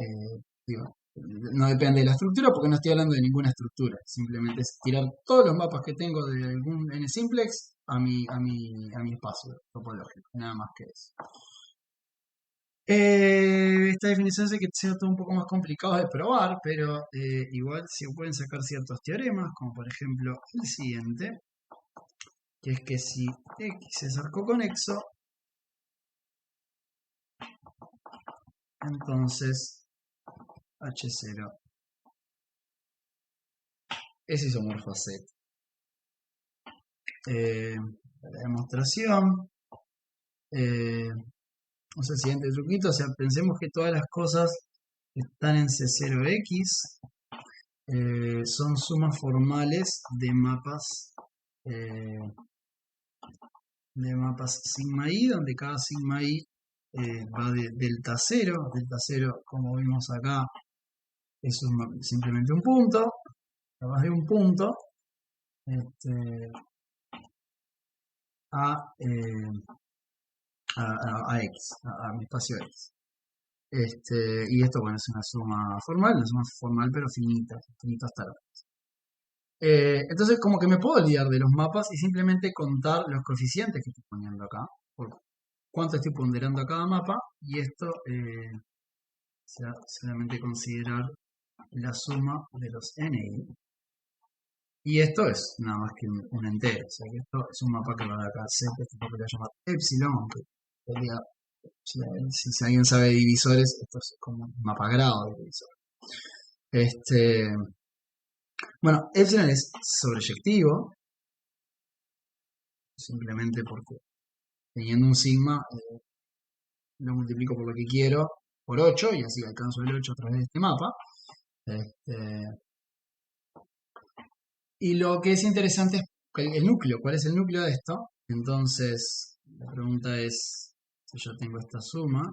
digo, no depende de la estructura porque no estoy hablando de ninguna estructura. Simplemente es tirar todos los mapas que tengo de algún n-simplex a mi espacio topológico. Nada más que eso. Esta definición sé que sea todo un poco más complicado de probar, pero igual se pueden sacar ciertos teoremas, como por ejemplo el siguiente, que es que si X es arcoconexo, entonces H0 es isomorfo a Z. La demostración, o sea, el siguiente truquito, o sea, pensemos que todas las cosas que están en C0X son sumas formales de mapas sigma i, donde cada sigma i va de delta 0. Delta 0, como vimos acá, es simplemente un punto, más de un punto, a X, a mi espacio X. Y esto, bueno, es una suma formal, pero finita hasta la vez. Entonces, como que me puedo olvidar de los mapas y simplemente contar los coeficientes que estoy poniendo acá, por cuánto estoy ponderando a cada mapa, y esto, solamente considerar la suma de los NI. Y esto es nada más que un entero, o sea que esto es un mapa que va de acá a Z, este mapa lo voy a llamar epsilon, aunque podría, si alguien sabe de divisores, esto es como un mapa grado de divisor. Bueno, epsilon es sobreyectivo, simplemente porque teniendo un sigma lo multiplico por lo que quiero por 8 y así alcanzo el 8 a través de este mapa. Y lo que es interesante es el núcleo. ¿Cuál es el núcleo de esto? Entonces, la pregunta es, si yo tengo esta suma,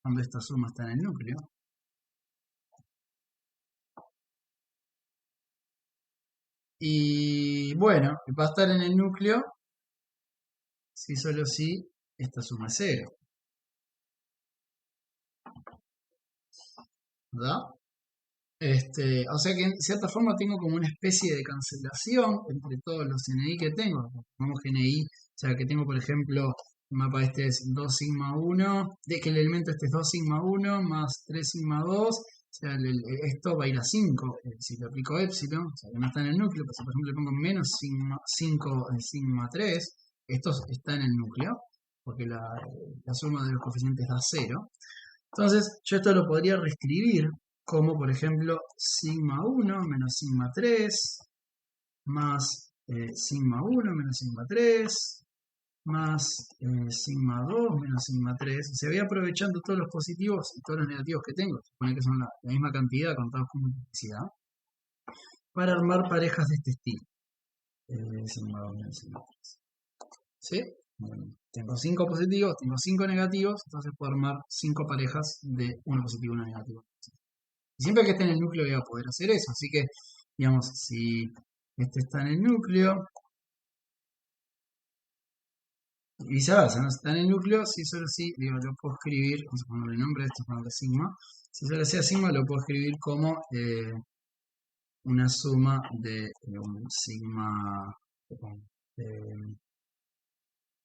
¿dónde esta suma está en el núcleo? Y bueno, va a estar en el núcleo si solo si esta suma es 0. ¿Verdad? O sea que en cierta forma tengo como una especie de cancelación entre todos los NI que tengo. Pongamos GNI, o sea que tengo por ejemplo, el mapa este es 2 sigma 1, de que el elemento este es 2 sigma 1 más 3 sigma 2, o sea, esto va a ir a 5, si le aplico epsilon, o sea que no está en el núcleo, pues si por ejemplo le pongo menos sigma 5 sigma 3, esto está en el núcleo, porque la suma de los coeficientes da 0. Entonces, yo esto lo podría reescribir como, por ejemplo, sigma 1 menos sigma 3 más sigma 1 menos sigma 3 más sigma 2 menos sigma 3. O sea, voy aprovechando todos los positivos y todos los negativos que tengo, supone que son la misma cantidad contados con multiplicidad, para armar parejas de este estilo. Sigma 2 menos sigma 3. ¿Sí? Tengo 5 positivos, tengo 5 negativos, entonces puedo armar 5 parejas de uno positivo y uno negativo. Y siempre que esté en el núcleo voy a poder hacer eso. Así que, digamos, si este está en el núcleo, y viceversa, ¿no? Si está en el núcleo, si solo sí, digo, lo puedo escribir, vamos a ponerle nombre, esto es ponerle sigma. Si solo sea sigma, lo puedo escribir como una suma de un sigma, eh,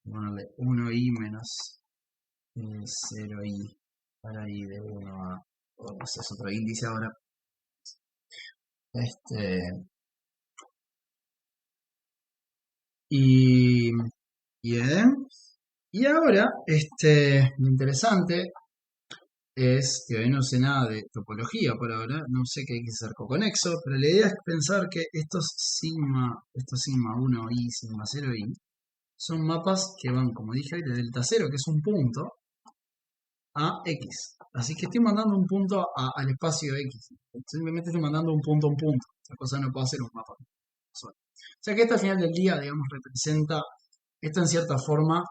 ponerle 1i menos 0i para i de 1 a, no sé, es otro índice ahora. Y bien. Y ahora, lo interesante es que hoy no sé nada de topología por ahora, no sé qué hay que hacer conexo, pero la idea es pensar que estos sigma 1i, sigma 0i, son mapas que van, como dije, de delta 0, que es un punto, a x. Así que estoy mandando un punto al espacio x. Simplemente estoy mandando un punto a un punto. Esa cosa no puedo hacer un mapa solo. O sea que esto al final del día, digamos, representa, esto en cierta forma,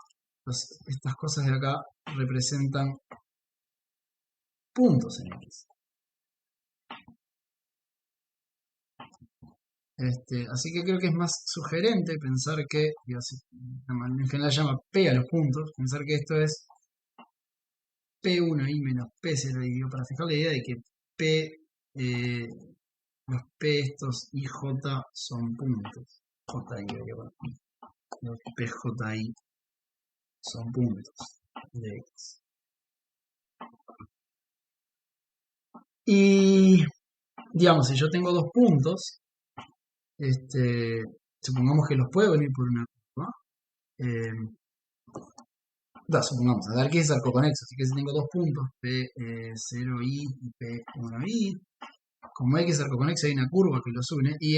estas cosas de acá representan puntos en x. Así que creo que es más sugerente pensar que, en general llama P a los puntos, pensar que esto es P1i menos P0i, para fijar la idea de que P, los P estos y J son puntos. JI, los PJI son puntos de X. Y, digamos, si yo tengo dos puntos, supongamos que los puedo venir por una curva. Supongamos, a ver qué es arcoconexo. Así que si tengo dos puntos, P0i y P1i, como X es arcoconexo, hay una curva que los une y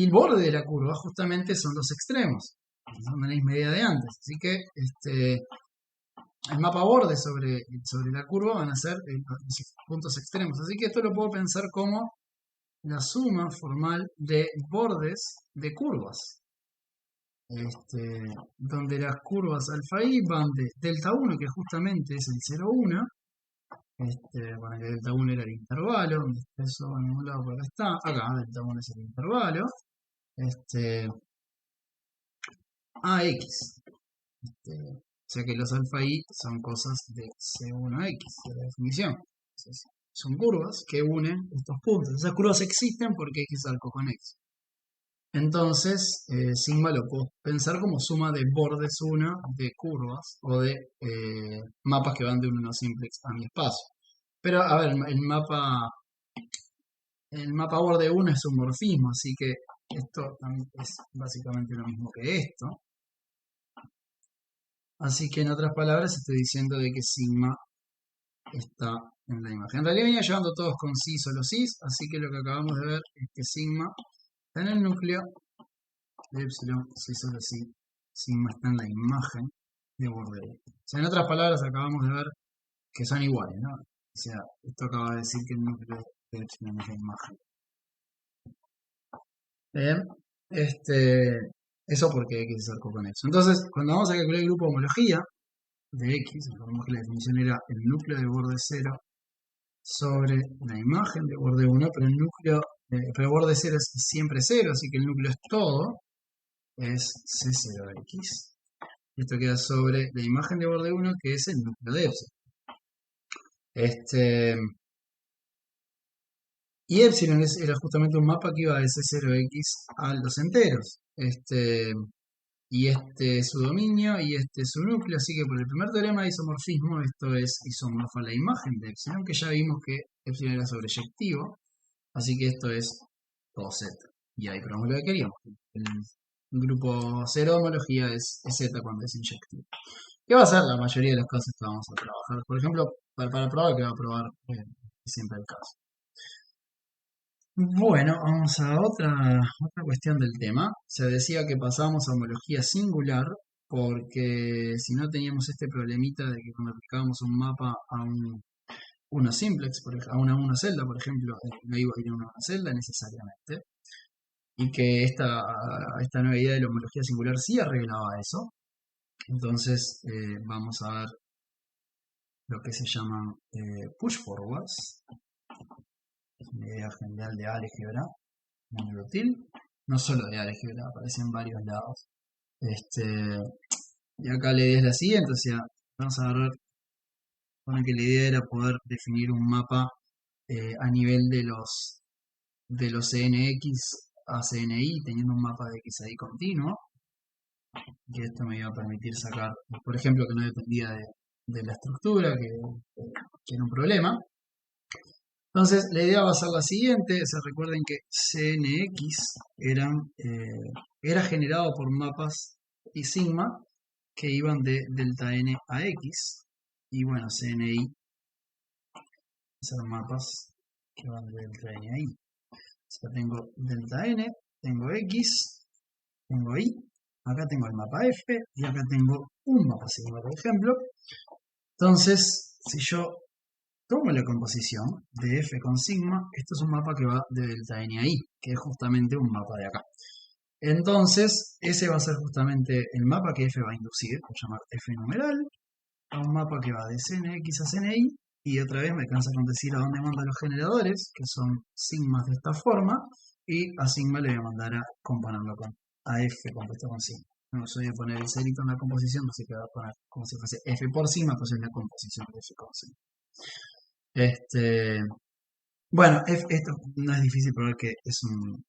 el borde de la curva justamente son los extremos. Son de la misma idea de antes. Así que el mapa borde sobre la curva van a ser los puntos extremos. Así que esto lo puedo pensar como la suma formal de bordes de curvas. Donde las curvas alfa i van de delta 1, que justamente es el 0,1. Bueno, que delta 1 era el intervalo, donde está eso en ningún lado, por acá está. Acá, delta 1 es el intervalo. A x. O sea que los alfa i son cosas de C1 a x, de la definición. Entonces, son curvas que unen estos puntos. Esas curvas existen porque x es arcoconexo. Entonces, sigma lo puedo pensar como suma de bordes 1 de curvas o de mapas que van de un 1 simplex a mi espacio. Pero, a ver, el mapa borde 1 es un morfismo, así que esto también es básicamente lo mismo que esto. Así que en otras palabras estoy diciendo de que sigma está en la imagen. En realidad venía llevando todos con sí, solo cis, así que lo que acabamos de ver es que sigma está en el núcleo de epsilon, sí, solo sí, sigma está en la imagen de borde 1. O sea, en otras palabras acabamos de ver que son iguales, ¿no? O sea, esto acaba de decir que el núcleo de epsilon es la imagen. Bien, eso porque X es arcoconexo. Entonces, cuando vamos a calcular el grupo de homología de X, recordemos que la definición era el núcleo de borde 0 sobre la imagen de borde 1, pero el núcleo, pero borde 0 es siempre 0, así que el núcleo es todo, es C0X. Esto queda sobre la imagen de borde 1, que es el núcleo de epsilon. Y epsilon era justamente un mapa que iba de C0X a los enteros. Y este es su dominio y este es su núcleo, así que por el primer teorema de isomorfismo esto es isomorfo a la imagen de epsilon, que ya vimos que epsilon era sobreyectivo, así que esto es todo z. Y ahí probamos lo que queríamos. El grupo 0 de homología es z cuando es inyectivo. ¿Qué va a ser la mayoría de los casos que vamos a trabajar? Por ejemplo, para probar que va a probar siempre el caso. Bueno, vamos a otra cuestión del tema. Se decía que pasábamos a homología singular porque si no teníamos este problemita de que cuando aplicábamos un mapa a una simplex, a una celda, por ejemplo, no iba a ir a una celda necesariamente. y que esta nueva idea de la homología singular sí arreglaba eso. Entonces vamos a ver lo que se llaman push forwards, es una idea general de álgebra muy útil, no solo de álgebra, aparece en varios lados. Y acá la idea es la siguiente, o sea, vamos a agarrar, bueno, que la idea era poder definir un mapa a nivel de los CNX a CNI, teniendo un mapa de X ahí continuo, que esto me iba a permitir sacar, por ejemplo, que no dependía de la estructura, que era un problema. Entonces, la idea va a ser la siguiente, se recuerden que CNX era generado por mapas y sigma que iban de delta n a x, y bueno, CNI son mapas que van de delta n a y. O sea, tengo delta n, tengo x, tengo y, acá tengo el mapa f, y acá tengo un mapa sigma, por ejemplo. Entonces, si yo tomo la composición de f con sigma, esto es un mapa que va de delta n a y, que es justamente un mapa de acá. Entonces, ese va a ser justamente el mapa que f va a inducir, por llamar f numeral, a un mapa que va de CNX a CNI, y otra vez me alcanza con decir a dónde manda los generadores, que son sigmas de esta forma, y a sigma le voy a mandar a componerlo con a f compuesto con sigma. No soy de poner el cerito en la composición, así que voy a poner como si fuese f por sigma, pues es la composición de f con sigma. Bueno, esto no es difícil probar que es un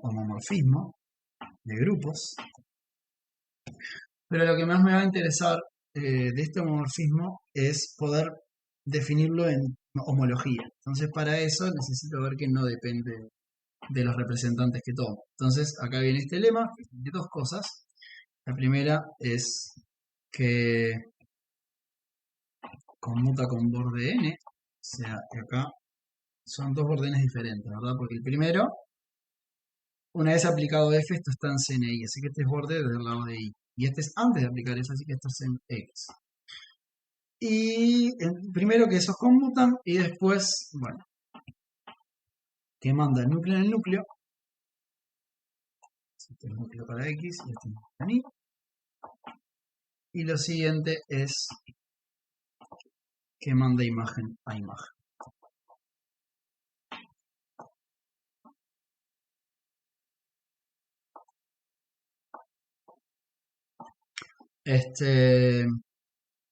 homomorfismo de grupos, pero lo que más me va a interesar de este homomorfismo es poder definirlo en homología. Entonces, para eso necesito ver que no depende de los representantes que tomo. Entonces, acá viene este lema de dos cosas. La primera es que conmuta con borde n, o sea, que acá son dos bordes diferentes, ¿verdad? Porque el primero, una vez aplicado f, esto está en CNI, así que este es borde desde el lado de y. Y este es antes de aplicar f, así que esto es en x. Y primero que esos conmutan y después, bueno, que manda el núcleo en el núcleo. Este es el núcleo para x y este es el núcleo para y. Y lo siguiente es que manda imagen a imagen.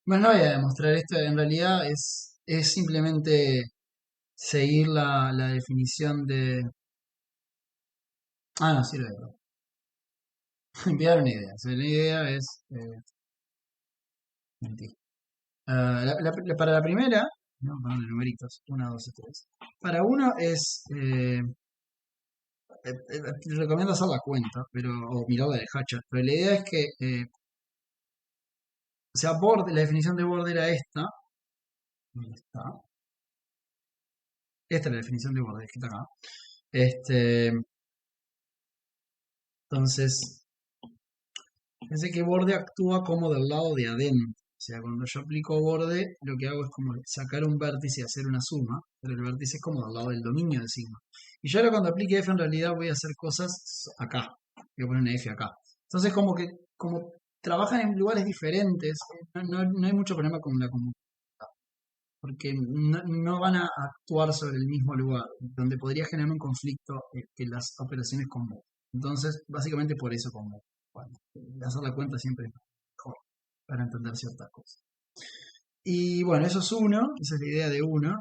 Bueno, no voy a demostrar esto, en realidad es simplemente seguir la definición de... Ah, no, sí lo digo. Enviar una idea. O sea, la idea es... mentir. Para la primera, no, perdón, numeritos, 1, 2 y 3. Para uno es... recomiendo hacer la cuenta, o mirarla de Hatcher, pero la idea es que... o sea, borde, la definición de borde era esta. ¿Dónde está? Esta es la definición de borde, que está acá. Entonces, pensé que borde actúa como del lado de adentro. O sea, cuando yo aplico borde, lo que hago es como sacar un vértice y hacer una suma, pero el vértice es como del lado del dominio de sigma. Y yo ahora cuando aplique f, en realidad voy a hacer cosas acá. Voy a poner una f acá. Entonces, como trabajan en lugares diferentes, no hay mucho problema con la comunidad, porque no van a actuar sobre el mismo lugar, donde podría generar un conflicto que las operaciones comunes. Entonces, básicamente por eso, como bueno, hacer la cuenta siempre es mejor para entender ciertas cosas. Y bueno, eso es uno, esa es la idea de uno.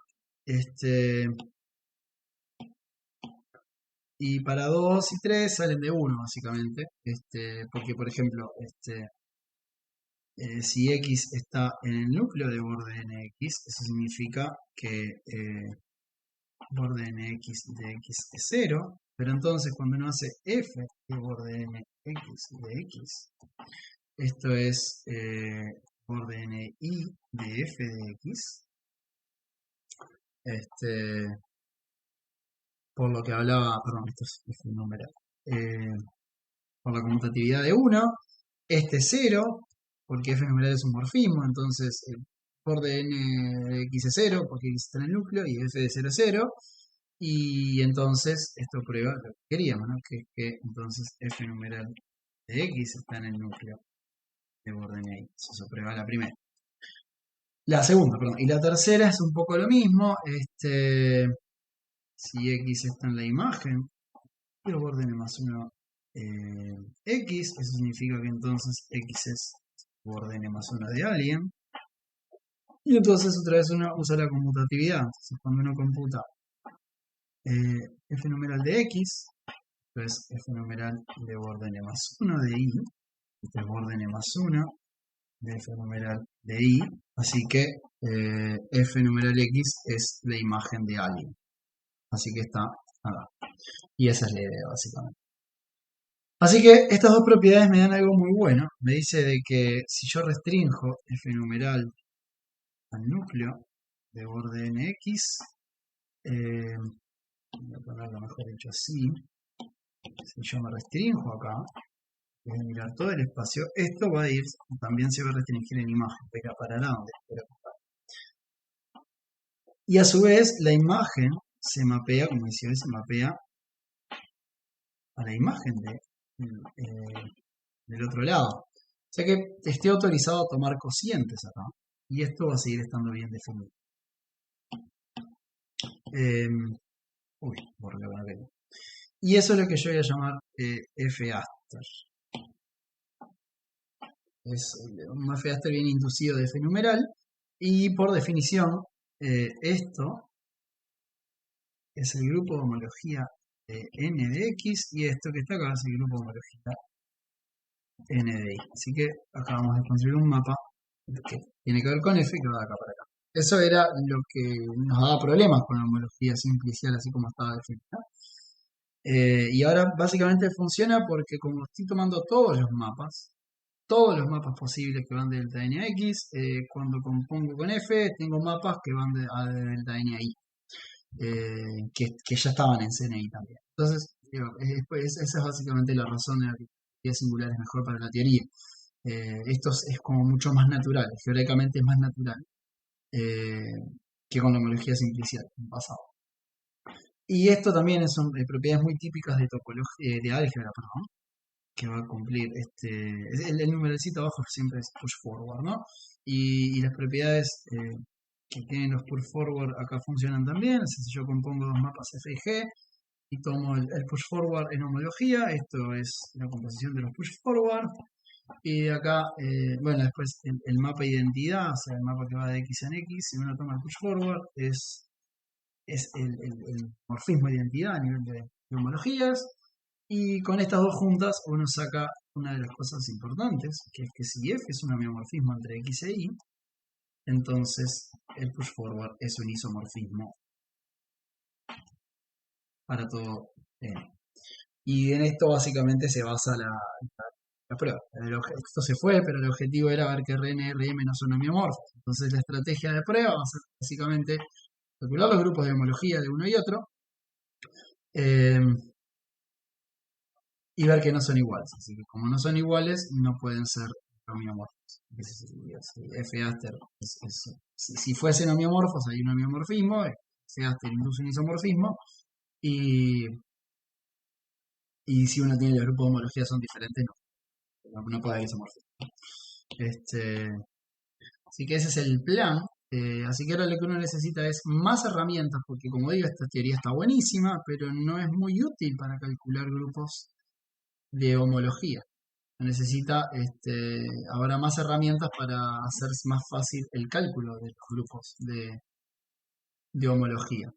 Y para 2 y 3 salen de uno, básicamente. Porque, por ejemplo, si x está en el núcleo de borde nx, eso significa que borde nx de x es 0. Pero entonces, cuando uno hace f de borde nx de x, esto es borde ni de f de x, por lo que hablaba, perdón, esto es un número, por la conmutatividad de 1, este es 0, porque f numeral es un morfismo, entonces el borde n de x es 0, porque x está en el núcleo, y f de 0 es 0, Y entonces esto prueba lo que queríamos, ¿no? Que es que entonces f numeral de x está en el núcleo de borde N. Eso prueba la primera. La segunda, perdón. Y la tercera es un poco lo mismo. Si x está en la imagen de borde N más 1 x, eso significa que entonces x es borde N más 1 de alguien. Y entonces otra vez uno usa la conmutatividad. Entonces cuando uno computa f numeral de x, pues f numeral de borde N más 1 de y, este es borde N más 1 de f numeral de y, así que f numeral x es la imagen de alguien. Así que está acá. Y esa es la idea, básicamente. Así que estas dos propiedades me dan algo muy bueno. Me dice de que si yo restringo f numeral al núcleo de borde nx, voy a ponerlo mejor dicho así, si yo me restringo acá, voy a mirar todo el espacio, esto va a ir, también se va a restringir en imagen, va a ir a parar a donde quiera. Y a su vez la imagen se mapea, como decía, se mapea a la imagen del otro lado. O sea que esté autorizado a tomar cocientes acá. Y esto va a seguir estando bien definido. Borré la vela. Y eso es lo que yo voy a llamar F after. Es un F after bien inducido de F numeral. Y por definición, esto es el grupo de homología de n de x. Y esto que está acá es el grupo de homología n de y. Así que acá vamos a construir un mapa que tiene que ver con f que va de acá para acá. Eso era lo que nos daba problemas con la homología simplicial así como estaba definida. Y ahora básicamente funciona porque como estoy tomando todos los mapas posibles que van de delta n a x, cuando compongo con f tengo mapas que van de delta n a y, que ya estaban en CNI también. Entonces, esa es básicamente la razón de la que la teoría singular es mejor para la teoría. Esto es como mucho más natural, teóricamente es más natural que con la homología simplicial en pasado. Y esto también son propiedades muy típicas de topología, de álgebra, perdón, que va a cumplir el numeralcito abajo siempre es push forward, ¿no? Y las propiedades que tienen los push forward acá funcionan también. Así si yo compongo dos mapas F y G y tomo el push forward en homología, esto es la composición de los push forward. Y acá, bueno, después el mapa identidad, o sea, el mapa que va de X en X, si uno toma el push forward, es el morfismo de identidad a nivel de homologías. Y con estas dos juntas uno saca una de las cosas importantes, que es que si F es un homeomorfismo entre X e Y, entonces el push forward es un isomorfismo para todo N. Y en esto básicamente se basa la prueba. Esto se fue, pero el objetivo era ver que Rn y Rm no son homeomorfos. Entonces la estrategia de prueba va a ser básicamente calcular los grupos de homología de uno y otro y ver que no son iguales. Así que como no son iguales, no pueden ser homeomorfos. F after, si fuesen homeomorfos, hay un homeomorfismo, F after induce un isomorfismo, y si uno tiene los grupos de homología son diferentes, no puede haber isomorfismo. Así que ese es el plan. Así que ahora lo que uno necesita es más herramientas, porque como digo, esta teoría está buenísima, pero no es muy útil para calcular grupos de homología. Necesita ahora más herramientas para hacer más fácil el cálculo de los grupos de homología.